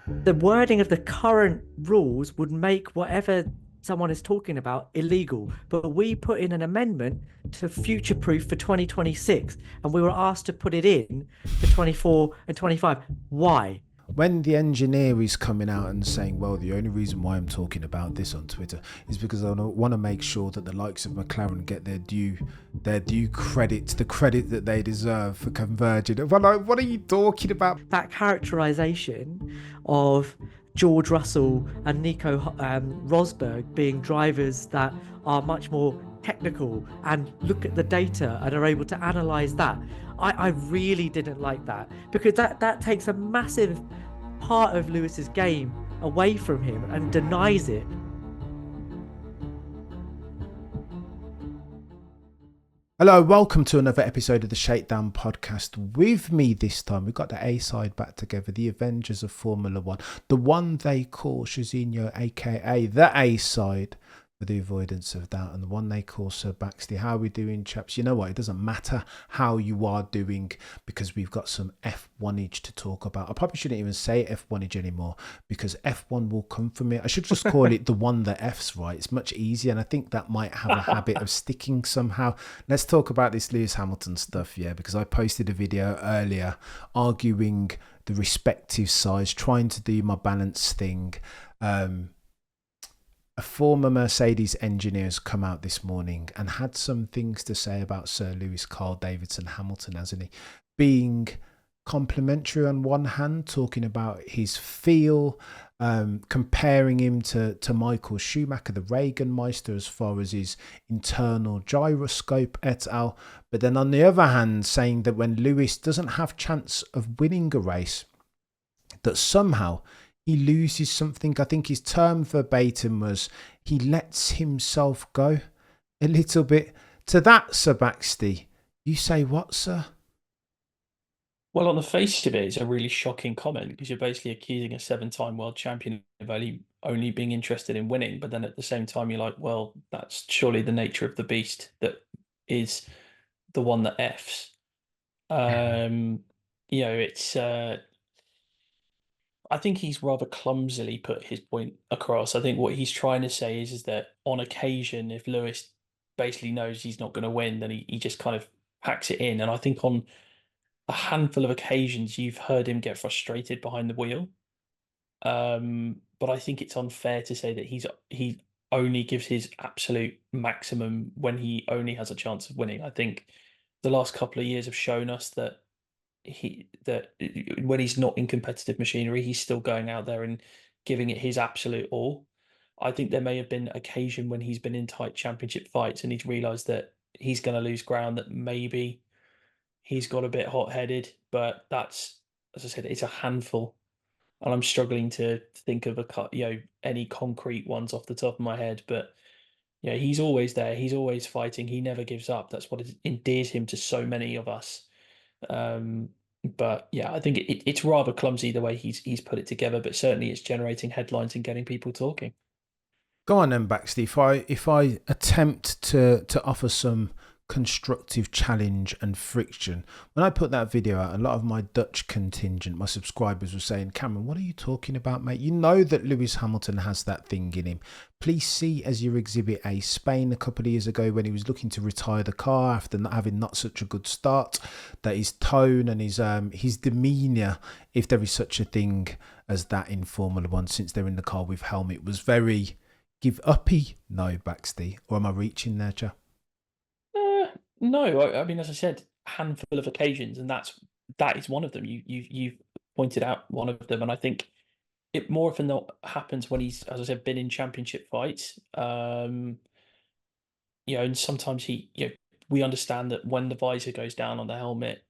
the wording of the current rules would make whatever someone is talking about illegal. But we put in an amendment to future proof for 2026, and we were asked to put it in for 24 and 25. Why? When the engineer is coming out and saying, well, the only reason why I'm talking about this on Twitter is because I want to make sure that the likes of McLaren get their due credit, the credit that they deserve for converging. Well, like, what are you talking about? That characterization of George Russell and Nico Rosberg being drivers that are much more technical and look at the data and are able to analyze that. I really didn't like that, because that takes a massive part of Lewis's game away from him and denies it. Hello, welcome to another episode of the Shakedown podcast. With me this time, we've got the A side back together, the Avengers of Formula One, the one they call Shazino, aka the A side, for the avoidance of doubt, and the one they call Sir Baxley. How are we doing, chaps? You know what? It doesn't matter how you are doing, because we've got some F1age to talk about. I probably shouldn't even say F1age anymore, because F1 will come for me. I should just call it the one that F's right. It's much easier, and I think that might have a habit of sticking somehow. Let's talk about this Lewis Hamilton stuff, yeah, because I posted a video earlier arguing the respective sides, trying to do my balance thing. A former Mercedes engineer has come out this morning and had some things to say about Sir Lewis Carl Davidson Hamilton, hasn't he? Being complimentary on one hand, talking about his feel, comparing him to Michael Schumacher, the Reagan-meister, as far as his internal gyroscope et al. But then on the other hand, saying that when Lewis doesn't have chance of winning a race, that somehow he loses something. I think his term verbatim was he lets himself go a little bit. To that, Sir Baxley, you say what, sir? Well, on the face of it, it's a really shocking comment, because you're basically accusing a seven-time world champion of only being interested in winning. But then at the same time, you're like, well, that's surely the nature of the beast that is the one that F's. It's I think he's rather clumsily put his point across. I think what he's trying to say is that on occasion, if Lewis basically knows he's not going to win, then he just kind of packs it in. And I think on a handful of occasions, you've heard him get frustrated behind the wheel. But I think it's unfair to say that he only gives his absolute maximum when he only has a chance of winning. I think the last couple of years have shown us that when he's not in competitive machinery, he's still going out there and giving it his absolute all. I think there may have been occasion when he's been in tight championship fights and he's realised that he's going to lose ground, that maybe he's got a bit hot-headed, but that's, as I said, it's a handful, and I'm struggling to think of any concrete ones off the top of my head. But he's always there. He's always fighting. He never gives up. That's what endears him to so many of us. But yeah, I think it's rather clumsy the way he's put it together, but certainly it's generating headlines and getting people talking. Go on then, Baxley. If I attempt to offer some constructive challenge and friction. When I put that video out, a lot of my Dutch contingent, my subscribers, were saying, Cameron, what are you talking about, mate? You know that Lewis Hamilton has that thing in him. Please see as your exhibit A Spain a couple of years ago, when he was looking to retire the car after not having such a good start, that his tone and his demeanour, if there is such a thing as that in Formula One, since they're in the car with helmet, was very give uppy. No, Baxley, or am I reaching there, Joe? No, I mean, as I said, handful of occasions, and that is one of them. You've pointed out one of them, and I think it more often than not happens when he's, as I said, been in championship fights. And sometimes we understand that when the visor goes down on the helmet,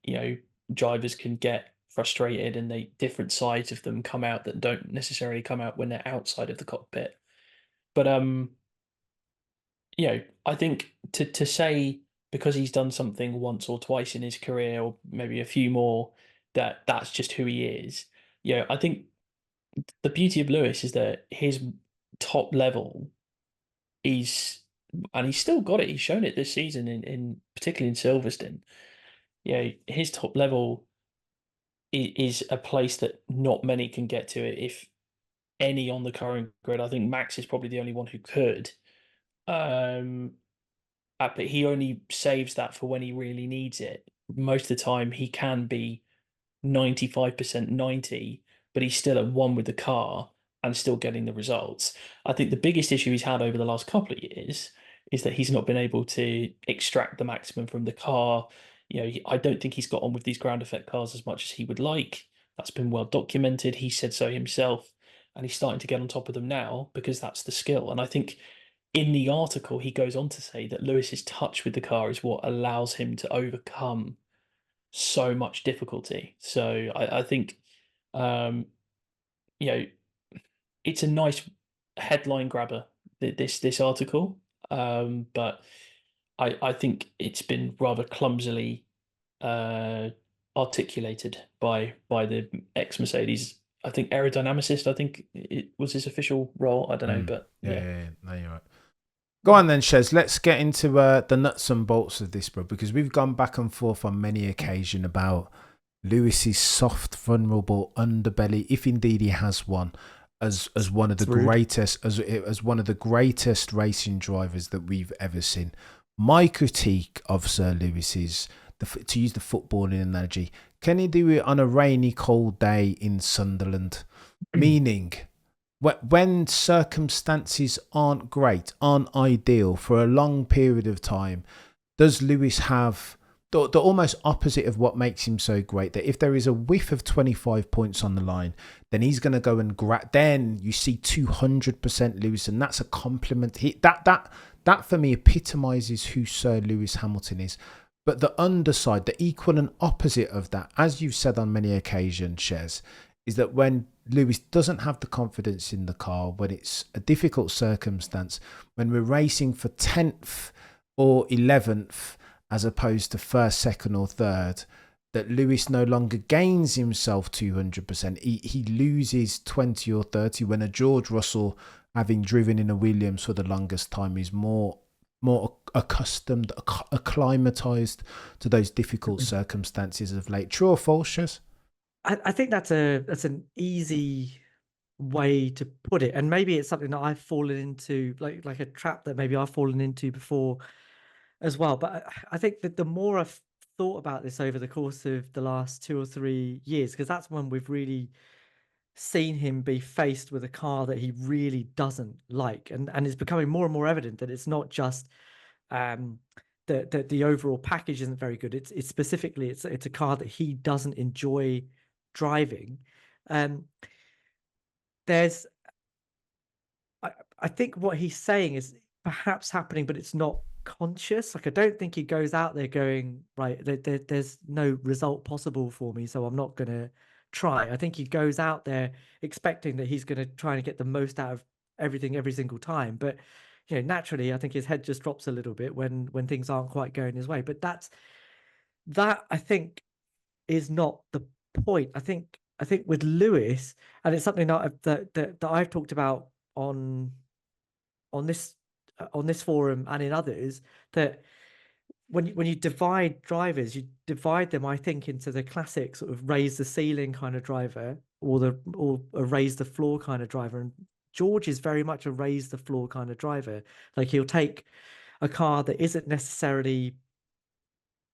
drivers can get frustrated, and different sides of them come out that don't necessarily come out when they're outside of the cockpit. But I think to say, because he's done something once or twice in his career, or maybe a few more, that's just who he is. I think the beauty of Lewis is that his top level is, and he's still got it. He's shown it this season in particularly in Silverstone. His top level is a place that not many can get to, if any, on the current grid. I think Max is probably the only one who could. Um, but he only saves that for when he really needs it. Most of the time, he can be 95% 90, but he's still at one with the car and still getting the results. I think the biggest issue he's had over the last couple of years is that he's not been able to extract the maximum from the car. I don't think he's got on with these ground effect cars as much as he would like. That's been well documented. He said so himself, and he's starting to get on top of them now because that's the skill. And I think in the article, he goes on to say that Lewis's touch with the car is what allows him to overcome so much difficulty. So I think, um, you know, it's a nice headline grabber, this article, but I think it's been rather clumsily uh, articulated by the ex Mercedes. I think aerodynamicist. I think it was his official role. I don't know, but yeah. Yeah. No, you're right. Go on then, Shez. Let's get into the nuts and bolts of this, bro, because we've gone back and forth on many occasions about Lewis's soft, vulnerable underbelly, if indeed he has one, as one of the greatest, as one of the greatest racing drivers that we've ever seen. My critique of Sir Lewis is, to use the footballing analogy, can he do it on a rainy, cold day in Sunderland? Meaning, when circumstances aren't great, aren't ideal for a long period of time, does Lewis have the almost opposite of what makes him so great? That if there is a whiff of 25 points on the line, then he's going to go and then you see 200% Lewis, and that's a compliment. That for me epitomizes who Sir Lewis Hamilton is. But the underside, the equal and opposite of that, as you've said on many occasions, Shez, is that when Lewis doesn't have the confidence in the car, when it's a difficult circumstance, when we're racing for 10th or 11th as opposed to first, second or third, that Lewis no longer gains himself 200%. He loses 20 or 30 when a George Russell, having driven in a Williams for the longest time, is more accustomed, acclimatized to those difficult circumstances of late. True or false, Shez? I think that's an easy way to put it, and maybe it's something that I've fallen into, like a trap that maybe I've fallen into before as well. But I think that the more I've thought about this over the course of the last 2 or 3 years, because that's when we've really seen him be faced with a car that he really doesn't like, and it's becoming more and more evident that it's not just the overall package isn't very good. It's specifically it's a car that he doesn't enjoy driving. There's I think what he's saying is perhaps happening, but it's not conscious. Like, I don't think he goes out there going, right, there's no result possible for me, so I'm not going to try. I think he goes out there expecting that he's going to try and get the most out of everything every single time. But, naturally, I think his head just drops a little bit when things aren't quite going his way. But that I think is not the point. I think with Lewis, and it's something that I've talked about on this forum and in others, that when you divide drivers, you divide them, I think, into the classic sort of raise the ceiling kind of driver, or a raise the floor kind of driver. And George is very much a raise the floor kind of driver. Like, he'll take a car that isn't necessarily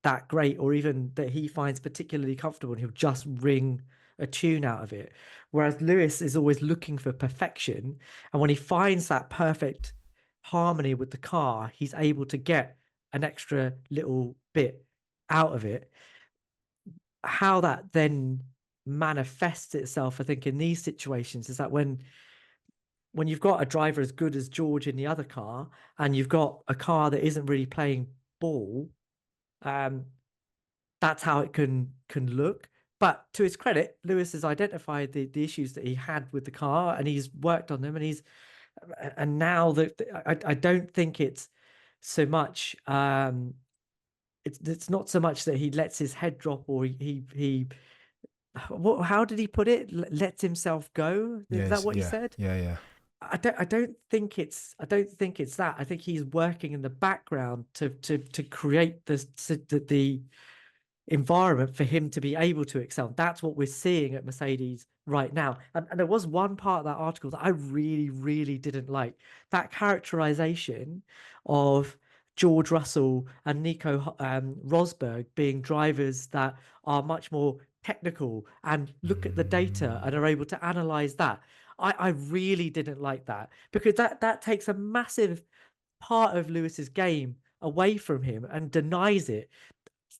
that great, or even that he finds particularly comfortable, and he'll just wring a tune out of it. Whereas Lewis is always looking for perfection, and when he finds that perfect harmony with the car, he's able to get an extra little bit out of it. How that then manifests itself, I think, in these situations, is that when you've got a driver as good as George in the other car, and you've got a car that isn't really playing ball, that's how it can look. But to his credit, Lewis has identified the issues that he had with the car, and he's worked on them, and now that I don't think it's so much it's not so much that he lets his head drop, or he how did he put it, lets himself go? Is that what he said? Yeah. I don't think it's that. I think he's working in the background to create the environment for him to be able to excel. That's what we're seeing at Mercedes right now. And there was one part of that article that I really, really didn't like. That characterization of George Russell and Nico Rosberg being drivers that are much more technical and look at the data and are able to analyze that. I really didn't like that, because that takes a massive part of Lewis's game away from him and denies it.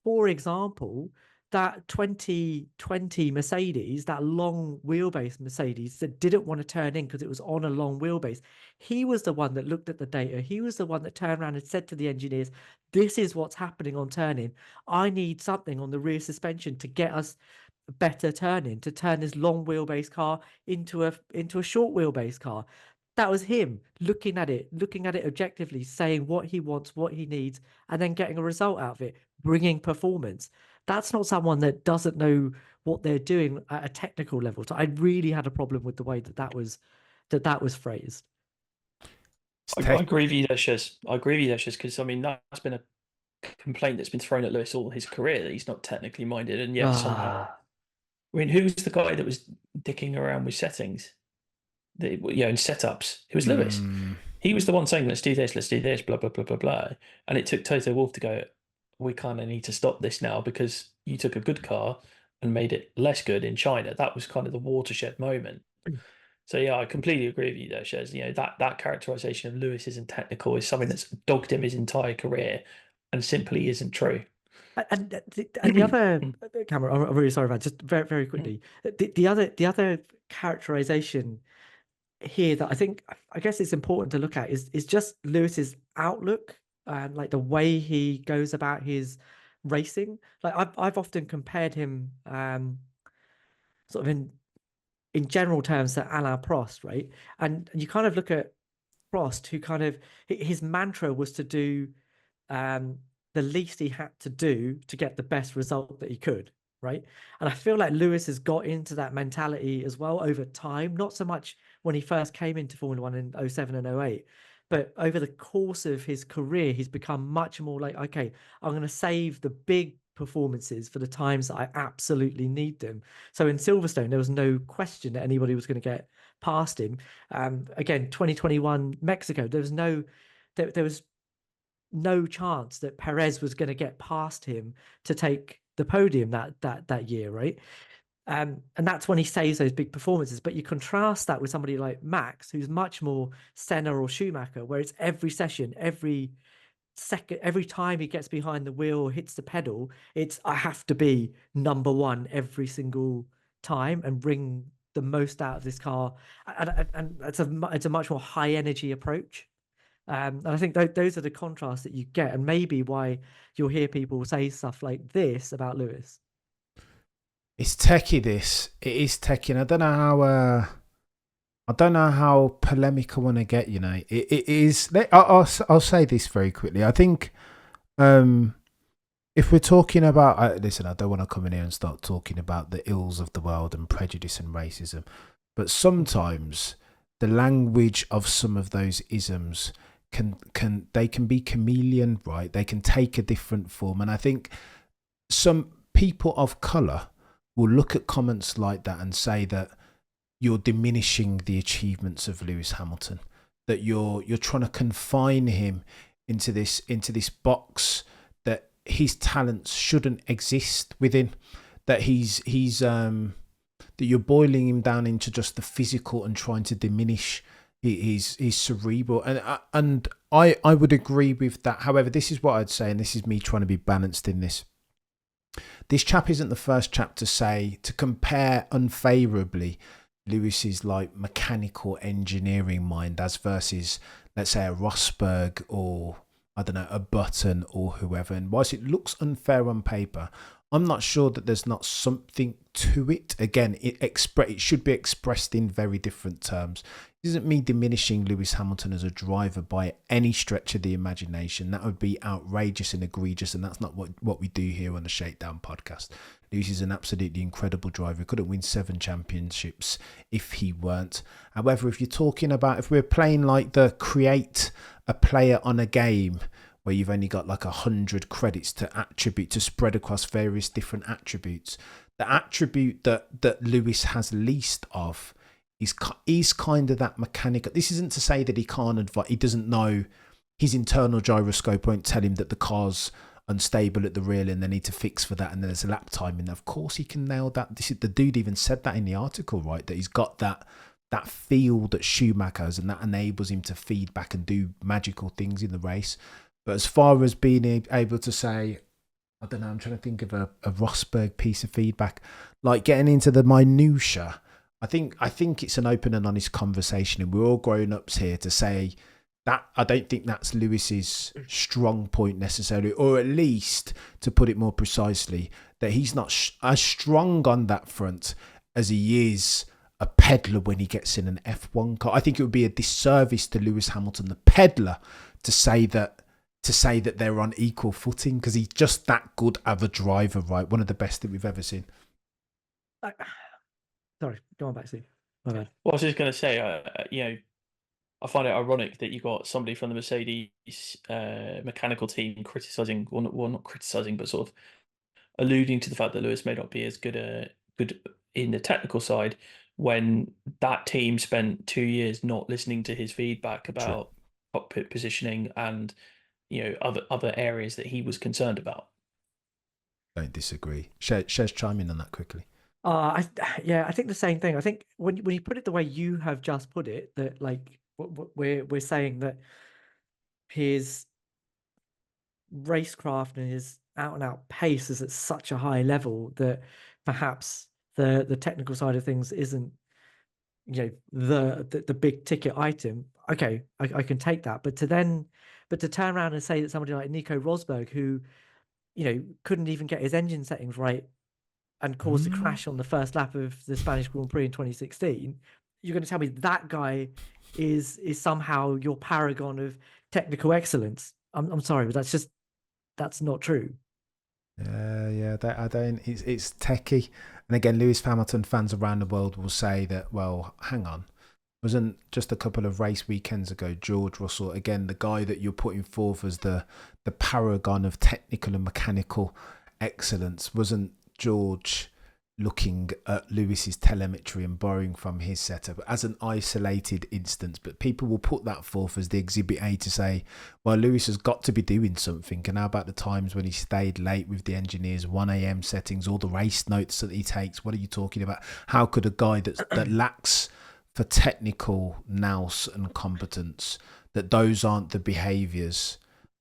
For example, that 2020 Mercedes, that long wheelbase Mercedes that didn't want to turn in because it was on a long wheelbase, he was the one that looked at the data. He was the one that turned around and said to the engineers, this is what's happening on turning. I need something on the rear suspension to get us better turning, to turn this long wheelbase car into a short wheelbase car. That was him looking at it objectively, saying what he wants, what he needs, and then getting a result out of it, bringing performance. That's not someone that doesn't know what they're doing at a technical level. So I really had a problem with the way that was phrased. I agree with you there, Shiz. I agree with you there, Shiz, because I mean that's been a complaint that's been thrown at Lewis all his career, that he's not technically minded, and yet somehow, I mean, who's the guy that was dicking around with settings? In setups. It was Lewis. He was the one saying, let's do this, blah, blah, blah, blah, blah. And it took Toto Wolff to go, we kind of need to stop this now because you took a good car and made it less good in China. That was kind of the watershed moment. So yeah, I completely agree with you there, Shez. You know, that characterization of Lewis isn't technical is something that's dogged him his entire career and simply isn't true. And the other, Cameron, I'm really sorry about just very, very quickly. The other characterization here that I guess it's important to look at is just Lewis's outlook and like the way he goes about his racing. Like I've often compared him sort of in general terms to Alain Prost, right? And you kind of look at Prost, who kind of his mantra was to do the least he had to do to get the best result that he could, right? And I feel like Lewis has got into that mentality as well over time, not so much when he first came into Formula One in 07 and 08, but over the course of his career, he's become much more like, okay, I'm going to save the big performances for the times that I absolutely need them. So in Silverstone, there was no question that anybody was going to get past him. Again, 2021 Mexico, there was no chance that Perez was going to get past him to take the podium that year, right? And that's when he saves those big performances. But you contrast that with somebody like Max, who's much more Senna or Schumacher, where it's every session, every second, every time he gets behind the wheel or hits the pedal, it's I have to be number one every single time and bring the most out of this car. And it's a much more high energy approach. And I think those are the contrasts that you get, and maybe why you'll hear people say stuff like this about Lewis. It's techie. It is techie, and I don't know how polemic I want to get. You know, it is. I'll say this very quickly. I think, if we're talking about, listen, I don't want to come in here and start talking about the ills of the world and prejudice and racism, but sometimes the language of some of those isms can be chameleon, right? They can take a different form, and I think some people of colour will look at comments like that and say that you're diminishing the achievements of Lewis Hamilton, that you're trying to confine him into this box that his talents shouldn't exist within, that that you're boiling him down into just the physical and trying to diminish his cerebral, and I would agree with that. However, this is what I'd say, and this is me trying to be balanced in this. This chap isn't the first chap to compare unfavourably Lewis's like mechanical engineering mind as versus, let's say, a Rosberg or I don't know, a Button or whoever. And whilst it looks unfair on paper, I'm not sure that there's not something to it. Again, it should be expressed in very different terms. It isn't me diminishing Lewis Hamilton as a driver by any stretch of the imagination. That would be outrageous and egregious, and that's not what we do here on the Shakedown podcast. Lewis is an absolutely incredible driver. He couldn't win 7 championships if he weren't. However, if you're talking about, if we're playing like the create a player on a game where you've only got like 100 credits to attribute to spread across various different attributes. The attribute that Lewis has least of is kind of that mechanical. This isn't to say that he can't advise. He doesn't know. His internal gyroscope won't tell him that the car's unstable at the rear and they need to fix for that, and then there's a lap time, and of course he can nail that. The dude even said that in the article, right? That he's got that feel that Schumacher has, and that enables him to feed back and do magical things in the race. But as far as being able to say, I don't know, I'm trying to think of a Rosberg piece of feedback, like getting into the minutiae. I think it's an open and honest conversation, and we're all grown-ups here to say that I don't think that's Lewis's strong point necessarily, or at least, to put it more precisely, that he's not as strong on that front as he is a peddler when he gets in an F1 car. I think it would be a disservice to Lewis Hamilton, the peddler, to say that they're on equal footing, because he's just that good of a driver, right? One of the best that we've ever seen. Sorry, go on back, Steve. My bad. Well, I was just going to say, I find it ironic that you got somebody from the Mercedes mechanical team criticising, well, not criticising, but sort of alluding to the fact that Lewis may not be as good in the technical side, when that team spent 2 years not listening to his feedback about cockpit positioning and other areas that he was concerned about. Don't disagree. Shez, chime in on that quickly. I think the same thing. I think when you put it the way you have just put it, that like we're saying that his racecraft and his out and out pace is at such a high level that perhaps the technical side of things isn't the big ticket item. Okay, I can take that, but to turn around and say that somebody like Nico Rosberg, who couldn't even get his engine settings right and caused a crash on the first lap of the Spanish Grand Prix in 2016, you're going to tell me that guy is somehow your paragon of technical excellence? I'm sorry, but that's not true. I don't. It's techie, and again, Lewis Hamilton fans around the world will say that. Well, hang on, wasn't just a couple of race weekends ago George Russell, again the guy that you're putting forth as the paragon of technical and mechanical excellence, wasn't George looking at Lewis's telemetry and borrowing from his setup as an isolated instance? But people will put that forth as the exhibit A to say, well, Lewis has got to be doing something. And how about the times when he stayed late with the engineers, 1 a.m. settings, all the race notes that he takes? What are you talking about? How could a guy that lacks for technical nous and competence, that those aren't the behaviours,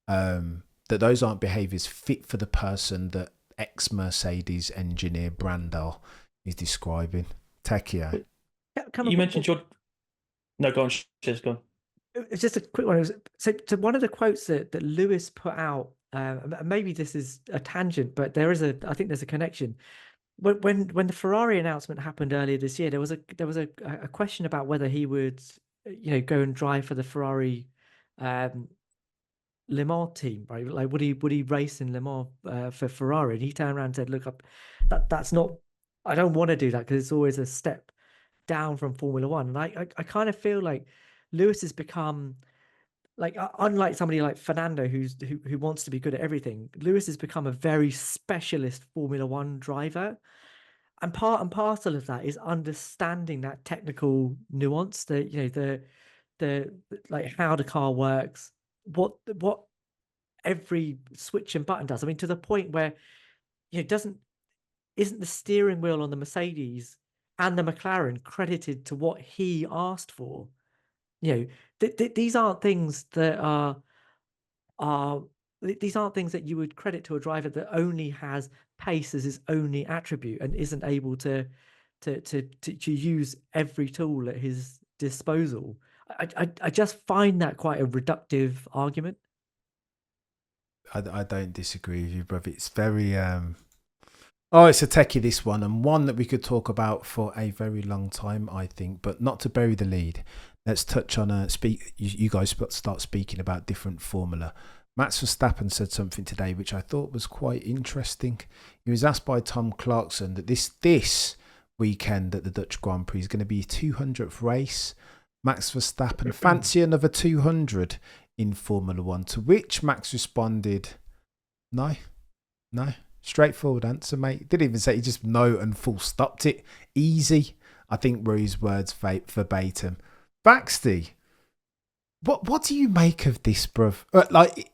fit for the person that ex-Mercedes Engineer Brandle is describing? Techia. You mentioned your... No, go on, just go on. It's just a quick one. So one of the quotes that Lewis put out, maybe this is a tangent, but I think there's a connection. When the Ferrari announcement happened earlier this year, there was a question about whether he would go and drive for the Ferrari Le Mans team, right? Like, would he race in Le Mans for Ferrari? And he turned around and said, "Look, that's not. I don't want to do that, because it's always a step down from Formula One." And I kind of feel like Lewis has become, like, unlike somebody like Fernando who wants to be good at everything, Lewis has become a very specialist Formula One driver. And part and parcel of that is understanding that technical nuance, the like how the car works, what every switch and button does. I mean, to the point where isn't the steering wheel on the Mercedes and the McLaren credited to what he asked for? These aren't things that these aren't things that you would credit to a driver that only has pace as his only attribute and isn't able to use every tool at his disposal. I just find that quite a reductive argument. I don't disagree with you, brother. It's very it's a techie, this one, and one that we could talk about for a very long time, I think. But not to bury the lead, let's touch on you guys start speaking about different formula. Max Verstappen said something today which I thought was quite interesting. He was asked by Tom Clarkson that this weekend at the Dutch Grand Prix is going to be his 200th race. Max Verstappen, fancy another 200 in Formula One. To which Max responded, no. Straightforward answer, mate. Didn't even say, he just no and full stopped it. Easy, I think were his words verbatim. Baxty, what do you make of this, bruv?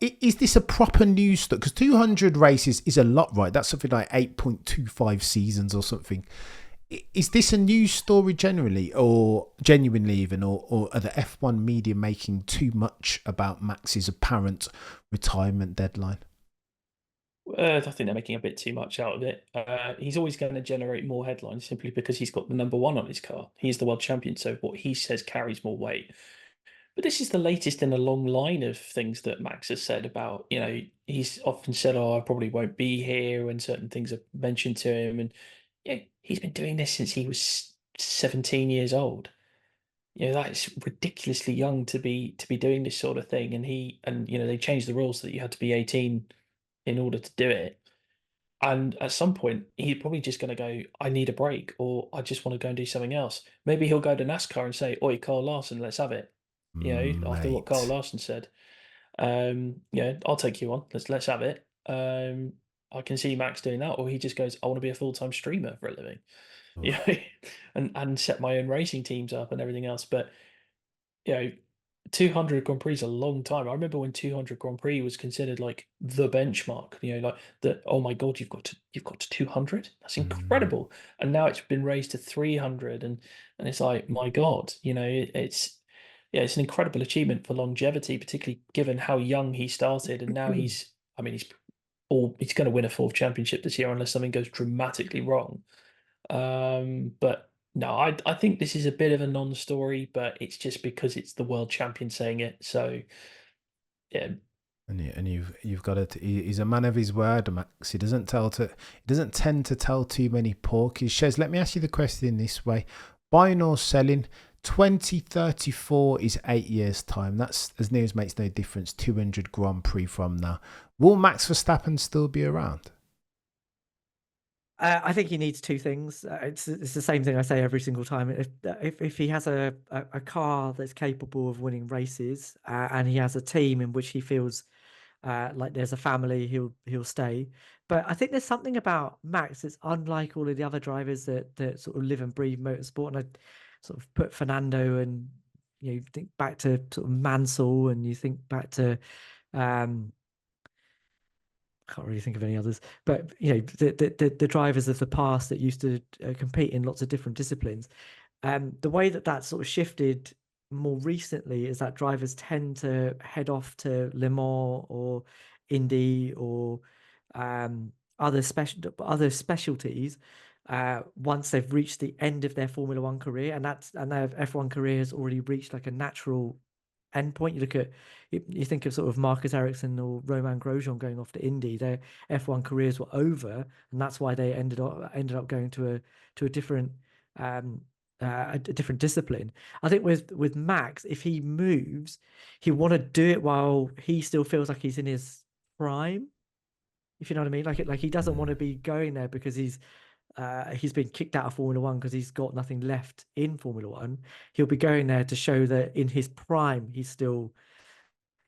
Is this a proper news story? Because 200 races is a lot, right? That's something like 8.25 seasons or something. Is this a news story generally, or genuinely even, or are the F1 media making too much about Max's apparent retirement deadline? I think they're making a bit too much out of it. He's always going to generate more headlines simply because he's got the number one on his car. He's the world champion, so what he says carries more weight. But this is the latest in a long line of things that Max has said about, he's often said, "Oh, I probably won't be here," when certain things are mentioned to him. And he's been doing this since he was 17 years old. That's ridiculously young to be doing this sort of thing. And they changed the rules so that you had to be 18 in order to do it. And at some point, he's probably just going to go, "I need a break," or "I just want to go and do something else." Maybe he'll go to NASCAR and say, "Oi, Carl Larson, let's have it." After what Carl Mate. Larson said, I'll take you on. Let's have it. I can see Max doing that, or he just goes, "I want to be a full-time streamer for a living," you Oof. know, and set my own racing teams up and everything else. But you know, 200 Grand Prix is a long time. I remember when 200 Grand Prix was considered like the benchmark. Like the, oh my god, you've got to 200. That's Mm. incredible. And now it's been raised to 300, and it's like, my god, it's an incredible achievement for longevity, particularly given how young he started, and now he's going to win a fourth championship this year unless something goes dramatically wrong. But no, I think this is a bit of a non-story, but it's just because it's the world champion saying it. So yeah, And you've got to. He's a man of his word, Max. He doesn't tend to tell too many porkies. Shez, let me ask you the question this way: buying or selling? 2034 is 8 years time. That's, as near as makes no difference, 200 Grand Prix from now. Will Max Verstappen still be around? I think he needs two things. It's the same thing I say every single time. If he has a car that's capable of winning races, and he has a team in which he feels like there's a family, he'll stay. But I think there's something about Max that's unlike all of the other drivers that sort of live and breathe motorsport. And I sort of put Fernando, and you think back to sort of Mansell, and you think back to can't really think of any others, but the drivers of the past that used to compete in lots of different disciplines. The way that sort of shifted more recently is that drivers tend to head off to Le Mans or Indy or other specialties once they've reached the end of their Formula One career, and their F1 career has already reached like a natural endpoint. You think of sort of Marcus Ericsson or Romain Grosjean going off to Indy. Their F1 careers were over, and that's why they ended up going to a different a different discipline. I think with Max, if he moves, he want to do it while he still feels like he's in his prime. If you know what I mean, like he doesn't want to be going there because he's been kicked out of Formula One because he's got nothing left in Formula One. He'll be going there to show that in his prime, he's still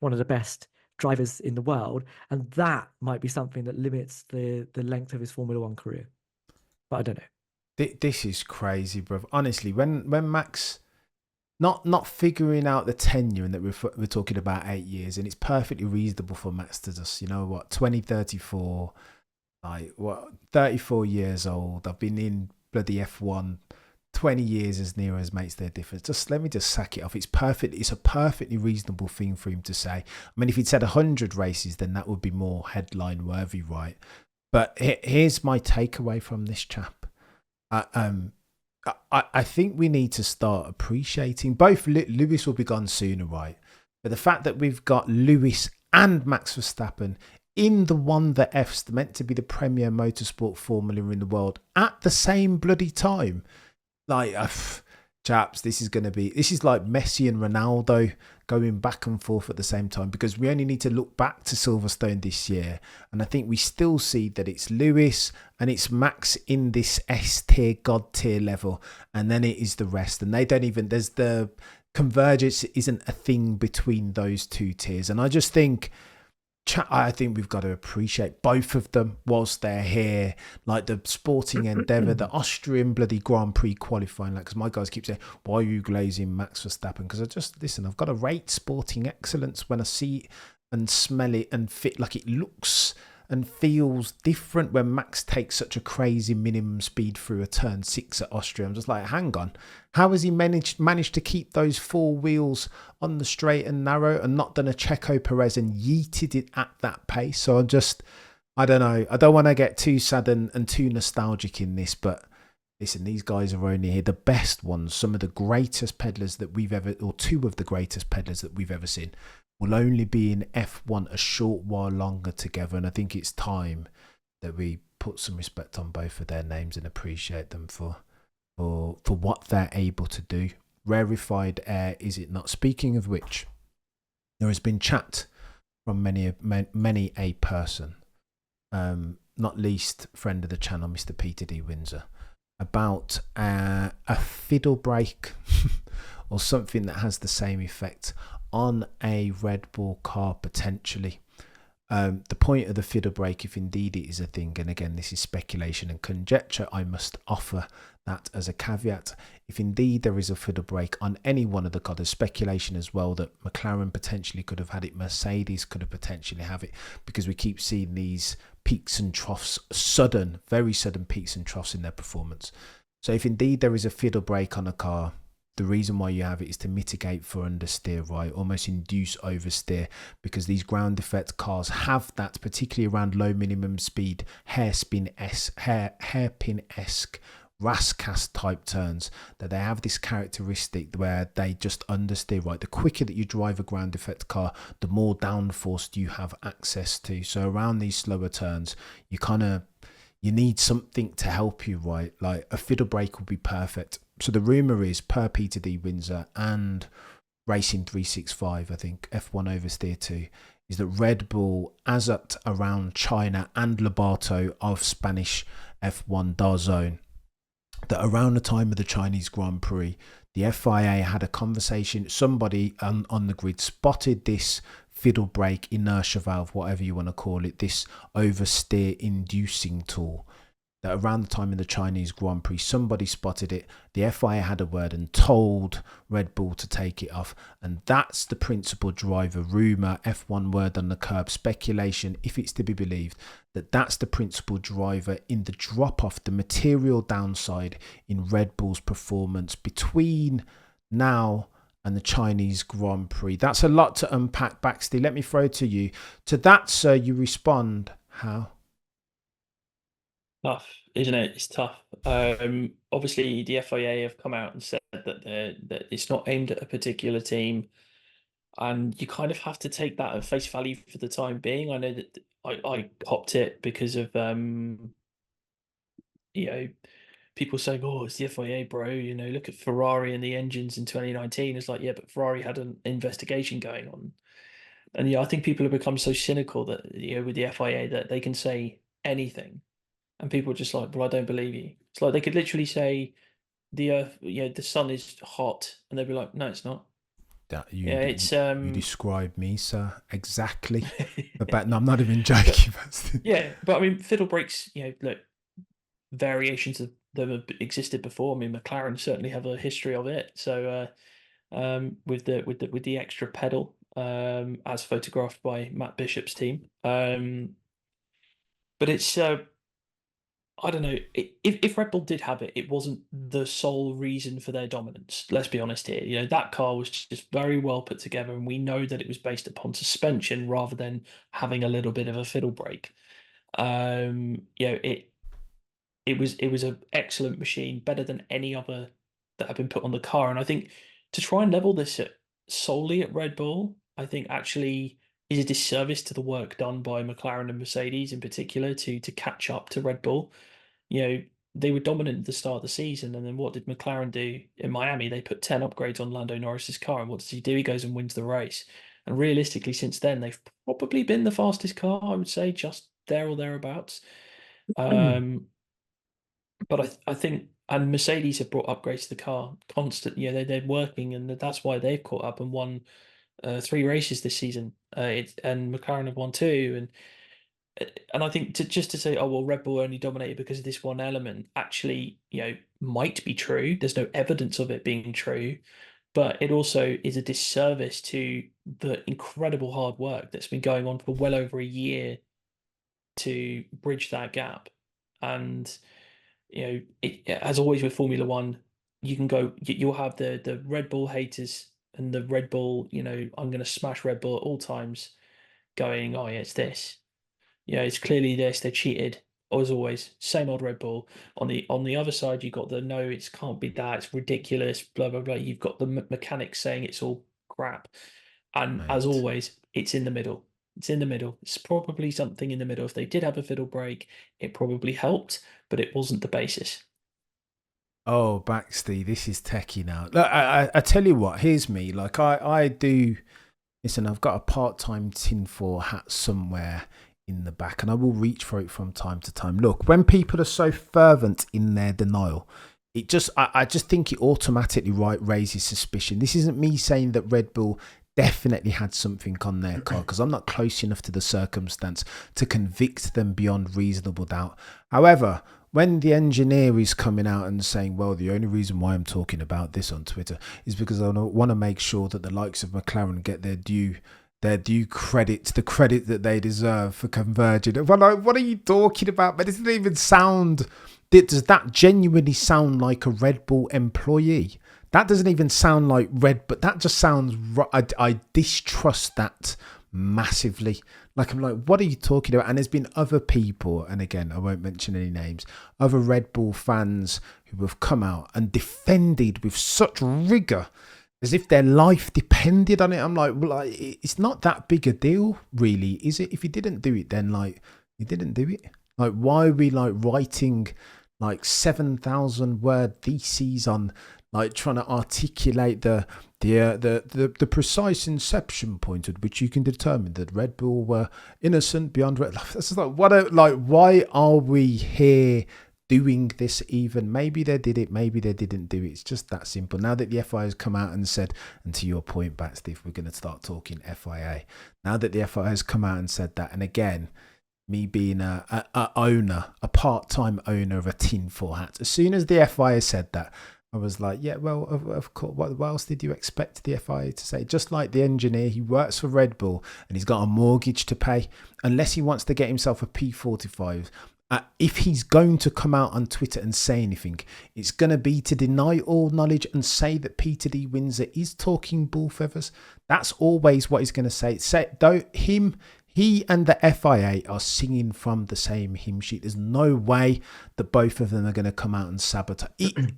one of the best drivers in the world. And that might be something that limits the length of his Formula One career. But I don't know. This is crazy, bro. Honestly, when Max not figuring out the tenure, and that we're talking about 8 years, and it's perfectly reasonable for Max to just, 2034, like 34 years old. I've been in bloody F1 20 years, as near as makes their difference. Just let me just sack it off. It's perfect. It's a perfectly reasonable thing for him to say. I mean, if he'd said 100 races, then that would be more headline worthy, right? But here's my takeaway from this chap. I think we need to start appreciating both. Lewis will be gone sooner, right? But the fact that we've got Lewis and Max Verstappen in the one that F's meant to be the premier motorsport formula in the world at the same bloody time, like, chaps, this is like Messi and Ronaldo going back and forth at the same time, because we only need to look back to Silverstone this year, and I think we still see that it's Lewis and it's Max in this S tier, God tier level, and then it is the rest, and they don't even, there's the convergence isn't a thing between those two tiers, and I just think we've got to appreciate both of them whilst they're here. Like the sporting endeavour, the Austrian bloody Grand Prix qualifying, like, because my guys keep saying, why are you glazing Max Verstappen? Because I've got to rate sporting excellence when I see it and smell it and fit, like it looks and feels different when Max takes such a crazy minimum speed through a turn 6 at Austria. I'm just like, hang on, how has he managed to keep those four wheels on the straight and narrow and not done a Checo Perez and yeeted it at that pace? So I don't know. I don't want to get too sad and too nostalgic in this, but listen, these guys are only here. The best ones, some of the greatest pedalers that we've ever, or two of the greatest pedalers that we've ever seen, will only be in F1 a short while longer together, and I think it's time that we put some respect on both of their names and appreciate them for what they're able to do. Rarefied air, is it not? Speaking of which, there has been chat from many a person, not least friend of the channel, Mr. Peter D. Windsor, about a fiddle break or something that has the same effect on a Red Bull car potentially. The point of the fiddle break, if indeed it is a thing, and again this is speculation and conjecture, I must offer that as a caveat, if indeed there is a fiddle break on any one of the cars, there's speculation as well that McLaren potentially could have had it, Mercedes could have potentially have it, because we keep seeing these peaks and troughs, very sudden peaks and troughs in their performance. So if indeed there is a fiddle break on a car, the reason why you have it is to mitigate for understeer, right? Almost induce oversteer, because these ground effect cars have that, particularly around low minimum speed, hairpin-esque, rascast type turns, that they have this characteristic where they just understeer, right? The quicker that you drive a ground effect car, the more downforce you have access to. So around these slower turns, you need something to help you, right? Like a fiddle break would be perfect. So the rumour is, per Peter D. Windsor and Racing 365, I think, F1 Oversteer 2, is that Red Bull, as at around China and Lobato of Spanish F1 Darzone, that around the time of the Chinese Grand Prix, the FIA had a conversation, somebody on the grid spotted this fiddle break, inertia valve, whatever you want to call it, this oversteer inducing tool, that around the time of the Chinese Grand Prix, somebody spotted it, the FIA had a word and told Red Bull to take it off. And that's the principal driver, rumour, F1 word on the curb, speculation, if it's to be believed, that's the principal driver in the drop-off, the material downside in Red Bull's performance between now and the Chinese Grand Prix. That's a lot to unpack, Baxter. Let me throw to you. To that, sir, you respond, how? Tough, isn't it? It's tough. Obviously, the FIA have come out and said that it's not aimed at a particular team, and you kind of have to take that at face value for the time being. I know that I copped it because of you know, people saying, "Oh, it's the FIA, bro." You know, look at Ferrari and the engines in 2019. It's like, yeah, but Ferrari had an investigation going on, and I think people have become so cynical that with the FIA that they can say anything. And people are just like, well, I don't believe you. It's like they could literally say the earth, the sun is hot, and they'd be like, no, it's not. That Yeah, it's you describe me, sir, exactly. But no, I'm not even joking. yeah, but I mean, fiddle breaks, look, variations of them have existed before. I mean, McLaren certainly have a history of it. So with the extra pedal, as photographed by Matt Bishop's team. But it's I don't know. If Red Bull did have it, it wasn't the sole reason for their dominance. Let's be honest here. That car was just very well put together, and we know that it was based upon suspension rather than having a little bit of a fiddle break. It was an excellent machine, better than any other that have been put on the car. And I think to try and level this solely at Red Bull, I think actually is a disservice to the work done by McLaren and Mercedes in particular to catch up to Red Bull. they were dominant at the start of the season, and then what did McLaren do in Miami? They put 10 upgrades on Lando Norris's car, and what does he do? He goes and wins the race. And realistically, since then, they've probably been the fastest car, I would say, just there or thereabouts. Um, but I think, and Mercedes have brought upgrades to the car constantly. They're working, and that's why they've caught up and won 3 races this season. And McLaren have won 2, and I think just to say, oh well, Red Bull only dominated because of this one element, actually, might be true. There's no evidence of it being true, but it also is a disservice to the incredible hard work that's been going on for well over a year to bridge that gap. And as always with Formula One, you'll have the Red Bull haters and the Red Bull, I'm going to smash Red Bull at all times, going, oh yeah, it's this. It's clearly this. They cheated, as always. Same old Red Bull. On the other side, you've got the no, it can't be that. It's ridiculous. Blah blah blah. You've got the mechanics saying it's all crap, and as Mate. always, it's in the middle. It's in the middle. It's probably something in the middle. If they did have a fiddle break, it probably helped, but it wasn't the basis. Oh, Baxty, this is techie now. Look, I tell you what, here's me. Like, I do, listen, I've got a part-time tinfoil hat somewhere in the back, and I will reach for it from time to time. Look, when people are so fervent in their denial, I just think it automatically raises suspicion. This isn't me saying that Red Bull definitely had something on their car, because I'm not close enough to the circumstance to convict them beyond reasonable doubt. However, when the engineer is coming out and saying, well, the only reason why I'm talking about this on Twitter is because I want to make sure that the likes of McLaren get their due credit, the credit that they deserve for converging. Well, like, what are you talking about? But it doesn't even sound... Does that genuinely sound like a Red Bull employee? That doesn't even sound like but that just sounds... I distrust that massively. Like, I'm like, what are you talking about? And there's been other people, and again, I won't mention any names, other Red Bull fans who have come out and defended with such rigour as if their life depended on it. I'm like, well, it's not that big a deal, really, is it? If you didn't do it, then, like, you didn't do it. Like, why are we, like, writing, like, 7,000 word theses on, like, trying to articulate the precise inception point at which you can determine that Red Bull were innocent beyond... It's just like, why are we here doing this even? Maybe they did it, maybe they didn't do it. It's just that simple. Now that the FIA has come out and said, and to your point, Baxter, if we're going to start talking FIA, now that the FIA has come out and said that, and again, me being a part-time owner of a tinfoil hat, as soon as the FIA said that, I was like, yeah, well, of course, what else did you expect the FIA to say? Just like the engineer, he works for Red Bull and he's got a mortgage to pay. Unless he wants to get himself a P45, if he's going to come out on Twitter and say anything, it's going to be to deny all knowledge and say that Peter D. Windsor is talking bull feathers. That's always what he's going to say. He and the FIA are singing from the same hymn sheet. There's no way that both of them are going to come out and sabotage.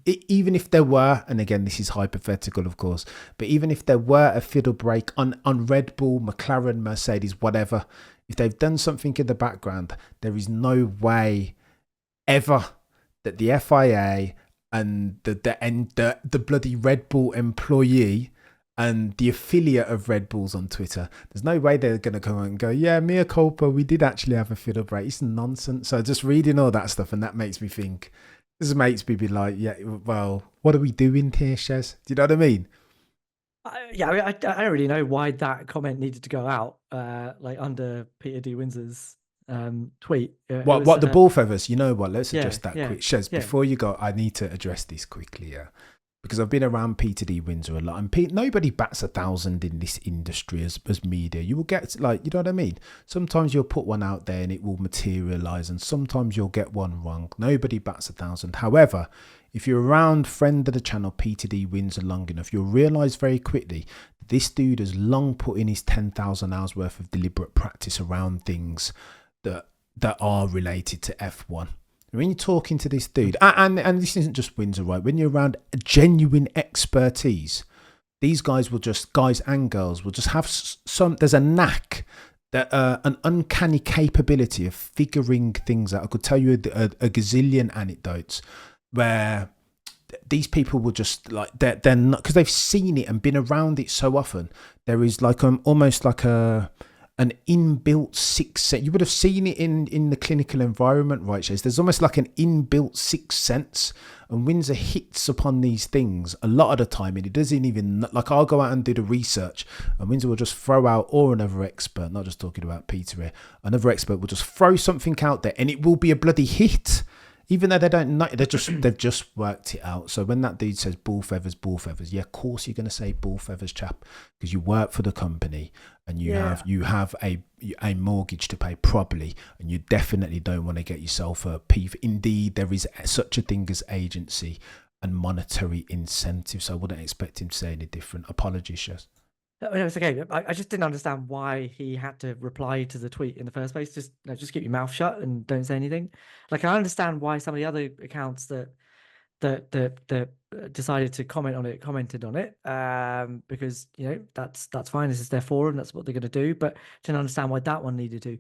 Even if there were, and again, this is hypothetical, of course, but even if there were a fiddle break on Red Bull, McLaren, Mercedes, whatever, if they've done something in the background, there is no way ever that the FIA and the bloody Red Bull employee and the affiliate of Red Bulls on Twitter, there's no way they're going to come out and go, yeah, mea culpa, we did actually have a fiddle break. It's nonsense. So just reading all that stuff, and that makes me think, this makes me be like, yeah, well, what are we doing here, Shez? Do you know what I mean? I don't really know why that comment needed to go out, like under Peter D. Windsor's tweet. What the ball feathers? You know what? Let's address that quick. Shez, yeah. Before you go, I need to address this quickly, yeah. Because I've been around Peter D. Windsor a lot, and nobody bats 1,000 in this industry as media. You will get, like, you know what I mean? Sometimes you'll put one out there and it will materialise, and sometimes you'll get one wrong. Nobody bats 1,000. However, if you're around friend of the channel Peter D. Windsor long enough, you'll realise very quickly that this dude has long put in his 10,000 hours worth of deliberate practice around things that are related to F1. When you're talking to this dude, and this isn't just Windsor, right? When you're around a genuine expertise, these guys and girls will just have there's a knack an uncanny capability of figuring things out. I could tell you a gazillion anecdotes where these people will just like they're not, because they've seen it and been around it so often. There is like almost like an inbuilt sixth sense. You would have seen it in the clinical environment, right, Chase? There's almost like an inbuilt sixth sense, and Windsor hits upon these things a lot of the time, and it doesn't even, like, I'll go out and do the research, and Windsor will just throw out, or another expert, not just talking about Peter here, another expert will just throw something out there, and it will be a bloody hit. Even though they don't know, they've just worked it out. So when that dude says ball feathers, yeah, of course you're going to say ball feathers, chap, because you work for the company and you have a mortgage to pay properly, and you definitely don't want to get yourself a peeve. Indeed, there is such a thing as agency and monetary incentive. So I wouldn't expect him to say any different. Apologies, Shaz. No, it's okay. I just didn't understand why he had to reply to the tweet in the first place. Just keep your mouth shut and don't say anything. Like, I understand why some of the other accounts that decided to commented on it, because that's fine. This is their forum. That's what they're going to do. But didn't understand why that one needed to.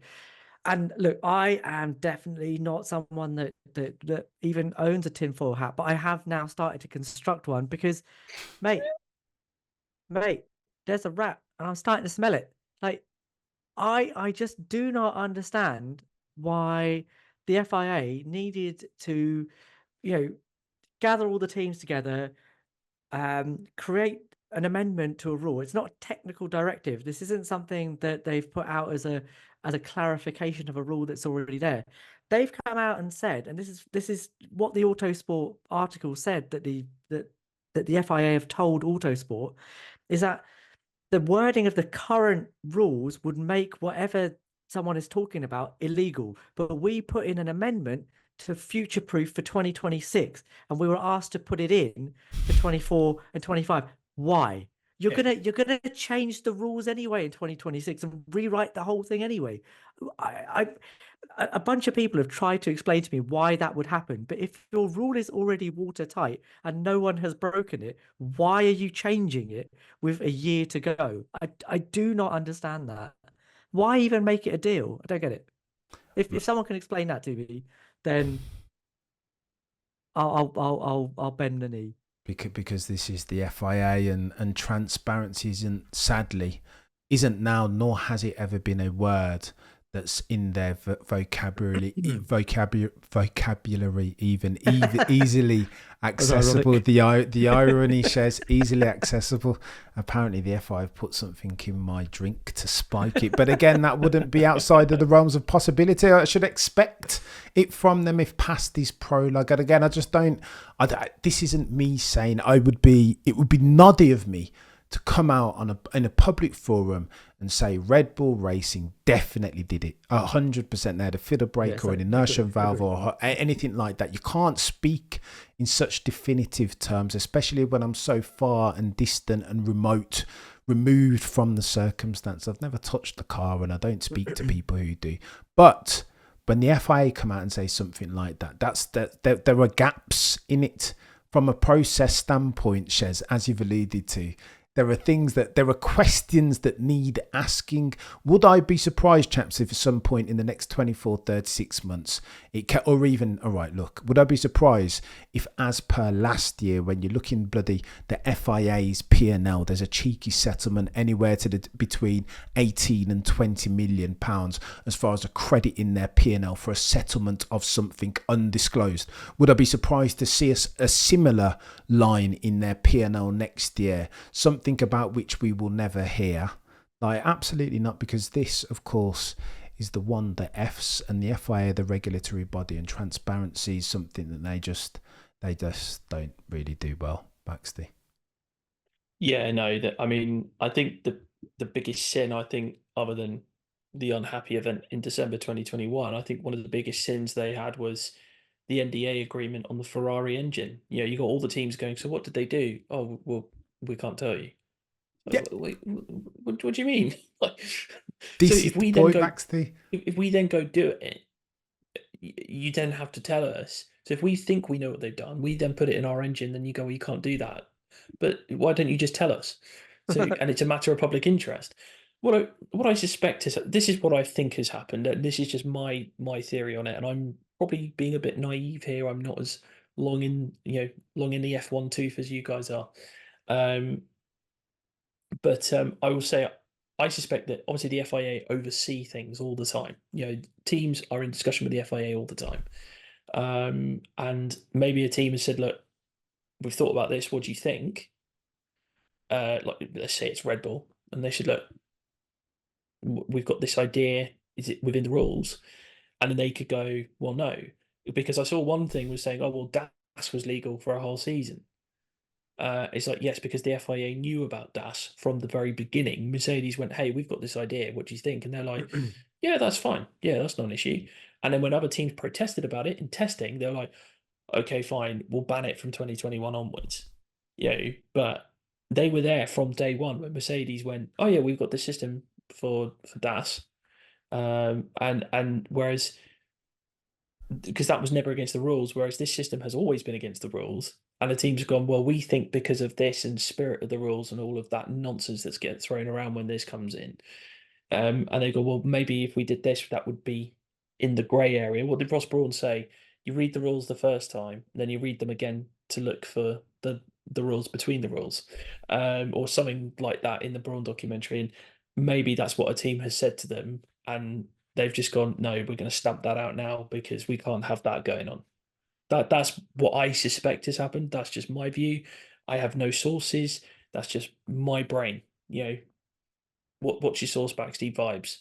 And look, I am definitely not someone that even owns a tinfoil hat, but I have now started to construct one because, mate, there's a rat and I'm starting to smell it. Like, I just do not understand why the FIA needed to, gather all the teams together, create an amendment to a rule. It's not a technical directive. This isn't something that they've put out as a clarification of a rule that's already there. They've come out and said, and this is what the Autosport article said, that the FIA have told Autosport, is that the wording of the current rules would make whatever someone is talking about illegal. But we put in an amendment to future proof for 2026, and we were asked to put it in for 24 and 25. Why? You're gonna change the rules anyway in 2026 and rewrite the whole thing anyway. A bunch of people have tried to explain to me why that would happen, but if your rule is already watertight and no one has broken it, why are you changing it with a year to go? I do not understand that. Why even make it a deal? I don't get it. If someone can explain that to me, then I'll bend the knee. Because this is the FIA, and transparency isn't now, nor has it ever been, a word that's in their vocabulary even easily accessible. The irony says easily accessible. Apparently the FIA have put something in my drink to spike it, but again, that wouldn't be outside of the realms of possibility. I should expect it from them if past this prologue. And again, I just don't. This isn't me saying it would be noddy of me to come out in a public forum and say Red Bull Racing definitely did it 100%. They had a fiddle break or an inertia valve or anything like that. You can't speak in such definitive terms, especially when I'm so far and distant and removed from the circumstance. I've never touched the car and I don't speak to people who do. But when the FIA come out and say something like that, there are gaps in it from a process standpoint, Shez, as you've alluded to. There are questions that need asking. Would I be surprised, chaps, if at some point in the next 24, 36 months, would I be surprised if, as per last year, when you're looking bloody the FIA's P&L, there's a cheeky settlement anywhere between 18 and 20 million pounds as far as a credit in their P&L for a settlement of something undisclosed? Would I be surprised to see a similar line in their P&L next year? Something about which we will never hear? Like, absolutely not, because this, of course, is the one that Fs and the FIA, the regulatory body, and transparency is something that they just don't really do well, Baxter. Yeah, no, I think the biggest sin, other than the unhappy event in December 2021, I think one of the biggest sins they had was the NDA agreement on the Ferrari engine. You got all the teams going, so what did they do? Oh, well, we can't tell you. Yeah. Wait, what do you mean? This so is if we the then point, go, Baxter. if we then go do it, you then have to tell us. So if we think we know what they've done, we then put it in our engine. Then you go, well, you can't do that. But why don't you just tell us? So and it's a matter of public interest. what I suspect is this is what I think has happened, and this is just my theory on it, and I'm probably being a bit naive here. I'm not as long in the F1 tooth as you guys are. Um, but I will say I suspect that obviously the FIA oversee things all the time. Teams are in discussion with the FIA all the time. And maybe a team has said, look, we've thought about this. What do you think? Like, let's say it's Red Bull, and they said, look, we've got this idea. Is it within the rules? And then they could go, well, no, because I saw one thing was saying, oh, well, DAS was legal for a whole season. It's like, yes, because the FIA knew about DAS from the very beginning. Mercedes went, hey, we've got this idea. What do you think? And they're like, yeah, that's fine. Yeah, that's not an issue. And then when other teams protested about it in testing, they're like, okay, fine, we'll ban it from 2021 onwards. But they were there from day one when Mercedes went, oh yeah, we've got this system for DAS. And whereas because that was never against the rules, whereas this system has always been against the rules. And the team's gone, well, we think because of this and spirit of the rules and all of that nonsense that's getting thrown around when this comes in. And they go, well, maybe if we did this, that would be in the grey area. What did Ross Brawn say? You read the rules the first time, then you read them again to look for the rules between the rules, or something like that in the Brawn documentary. And maybe that's what a team has said to them, and they've just gone, no, we're going to stamp that out now because we can't have that going on. That's what I suspect has happened. That's just my view. I have no sources. That's just my brain. What's your source, Backsteve? Vibes.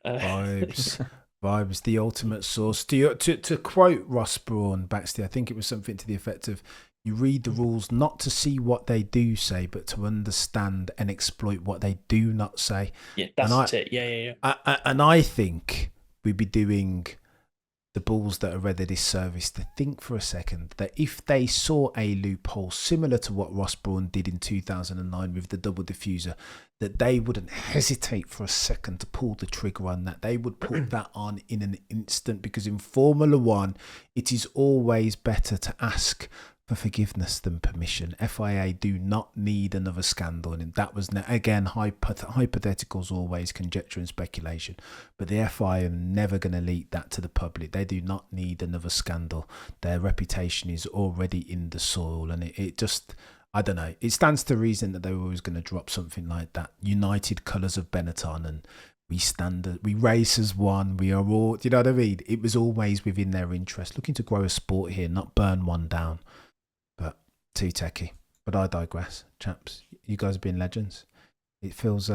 Vibes. Vibes, the ultimate source. To quote Ross Brawn, Baxter, I think it was something to the effect of, you read the rules not to see what they do say, but to understand and exploit what they do not say. Yeah, that's it. Yeah. And I think we'd be doing the Bulls that are read a disservice to think for a second that if they saw a loophole similar to what Ross Brawn did in 2009 with the double diffuser, that they wouldn't hesitate for a second to pull the trigger on that. They would put that on in an instant, because in Formula One, it is always better to ask for forgiveness than permission. FIA do not need another scandal, and that was again hypotheticals, always conjecture and speculation, but the FIA are never going to leak that to the public. They do not need another scandal. Their reputation is already in the soil, and it just, I don't know, it stands to reason that they were always going to drop something like that. United colours of Benetton, and we race as one, we are all, you know what I mean? It was always within their interest, looking to grow a sport here, not burn one down. But too techie. But I digress, chaps. You guys have been legends. It feels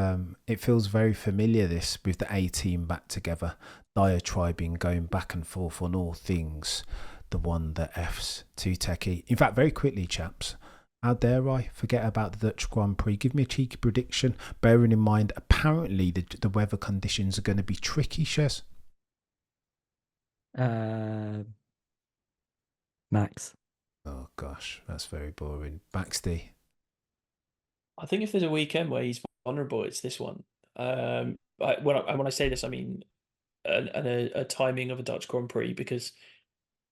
very familiar, this, with the A team back together, diatribing, going back and forth on all things. The one that F's too techie. In fact, very quickly, chaps, how dare I forget about the Dutch Grand Prix? Give me a cheeky prediction, bearing in mind apparently the weather conditions are going to be tricky, Shez. Max. Oh gosh, that's very boring. Baxty. I think if there's a weekend where he's vulnerable, it's this one. When I say this, I mean a timing of a Dutch Grand Prix, because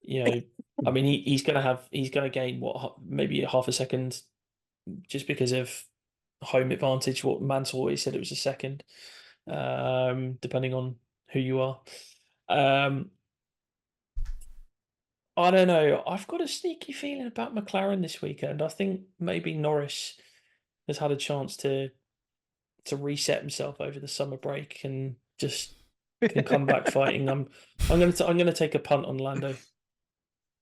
I mean he's gonna gain maybe a half a second just because of home advantage. What Mansell always said, it was a second, depending on who you are. I don't know. I've got a sneaky feeling about McLaren this weekend. I think maybe Norris has had a chance to reset himself over the summer break and just can come back fighting. I'm gonna take a punt on Lando.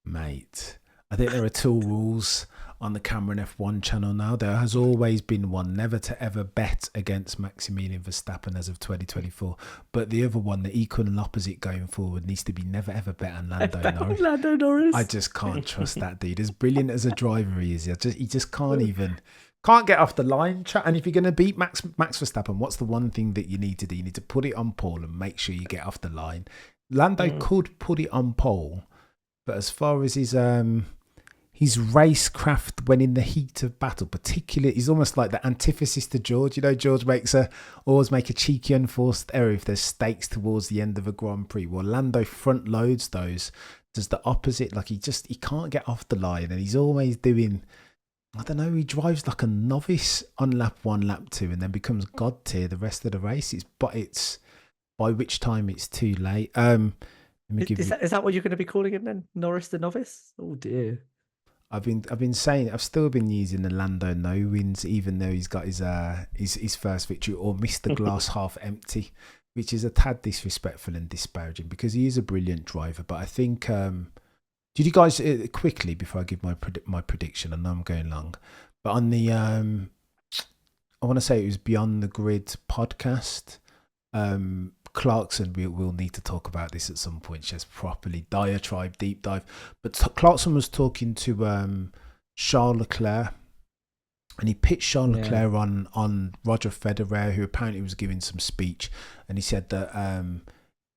Mate, I think there are two rules on the Cameron F1 channel now. There has always been one, never to ever bet against Maximilian Verstappen as of 2024. But the other one, the equal and opposite going forward, needs to be never ever bet on Lando Norris. Lando Norris. I just can't trust that dude. As brilliant as a driver he is, he just can't get off the line. And if you're going to beat Max Verstappen, what's the one thing that you need to do? You need to put it on pole and make sure you get off the line. Lando could put it on pole, but as far as his racecraft when in the heat of battle, particularly, he's almost like the antithesis to George. George always make a cheeky unforced error if there's stakes towards the end of a Grand Prix. Well, Lando front loads those, does the opposite. Like he can't get off the line, and he's always doing I don't know, he drives like a novice on lap 1, lap 2, and then becomes god tier the rest of the races. But it's by which time it's too late. Let me give you. Is that what you're going to be calling him then? Norris the novice? Oh dear. I've been saying, I've still been using the Lando no wins, even though he's got his first victory, or Mr. Glass half empty, which is a tad disrespectful and disparaging because he is a brilliant driver. But I think, did you guys quickly before I give my prediction? I know I'm going long, but on the I want to say it was Beyond the Grid podcast. Clarkson, we'll need to talk about this at some point, just properly diatribe, deep dive. But Clarkson was talking to Charles Leclerc, and he pitched Charles Leclerc on Roger Federer, who apparently was giving some speech, and he said that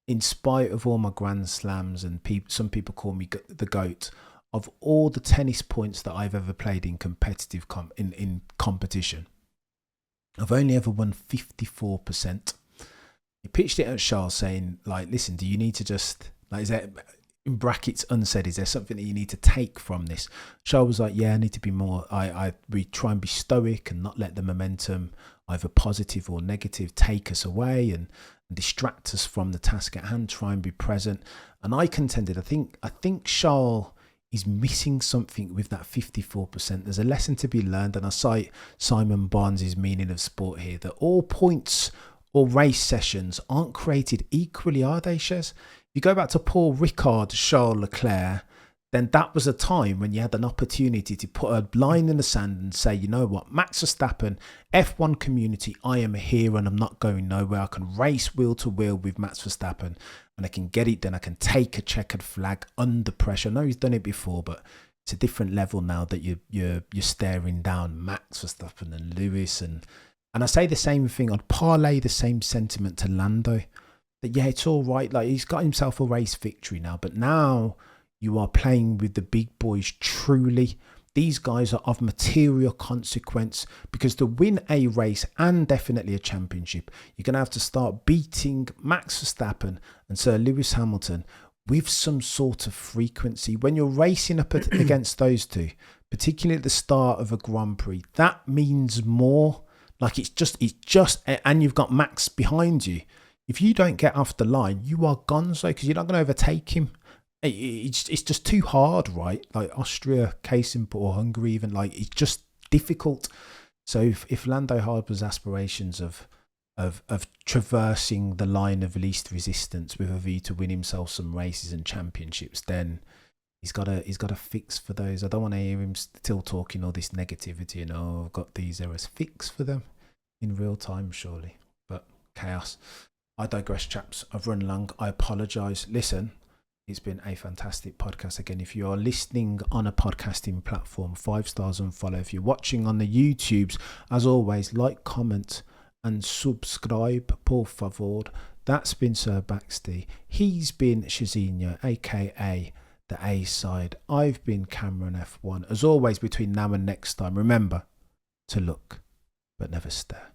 in spite of all my Grand Slams and some people call me the GOAT, of all the tennis points that I've ever played in competitive in competition, I've only ever won 54%. He pitched it at Charles saying, like, listen, do you need to just, like, is there, in brackets unsaid, is there something that you need to take from this? Charles was like, yeah, I need to be more, we try and be stoic and not let the momentum, either positive or negative, take us away and distract us from the task at hand, try and be present. And I contended, I think Charles is missing something with that 54%. There's a lesson to be learned, and I cite Simon Barnes' meaning of sport here, that all points or race sessions aren't created equally, are they, Shez? If you go back to Paul Ricard, Charles Leclerc, then that was a time when you had an opportunity to put a line in the sand and say, you know what, Max Verstappen, F1 community, I am here and I'm not going nowhere. I can race wheel to wheel with Max Verstappen and I can get it, then I can take a checkered flag under pressure. I know he's done it before, but it's a different level now that you're staring down Max Verstappen and Lewis and I say the same thing. I'd parlay the same sentiment to Lando. That yeah, it's all right. Like he's got himself a race victory now, but now you are playing with the big boys. Truly, these guys are of material consequence because to win a race and definitely a championship, you're going to have to start beating Max Verstappen and Sir Lewis Hamilton with some sort of frequency. When you're racing up against those two, particularly at the start of a Grand Prix, that means more. Like it's just, and you've got Max behind you. If you don't get off the line, you are gonzo because you're not going to overtake him. It's just too hard, right? Like Austria, case in point, or Hungary even, like it's just difficult. So if Lando harbours aspirations of traversing the line of least resistance with a view to win himself some races and championships, then he's got a fix for those. I don't want to hear him still talking all this negativity and I've got these errors. Fix for them in real time, surely. But chaos. I digress, chaps. I've run long. I apologise. Listen, it's been a fantastic podcast. Again, if you are listening on a podcasting platform, 5 stars and follow. If you're watching on the YouTubes, as always, like, comment and subscribe, por favor. That's been Sir Baxty. He's been Shazinho, aka the A side. I've been Cameron F1. As always, between now and next time, remember to look but never stare.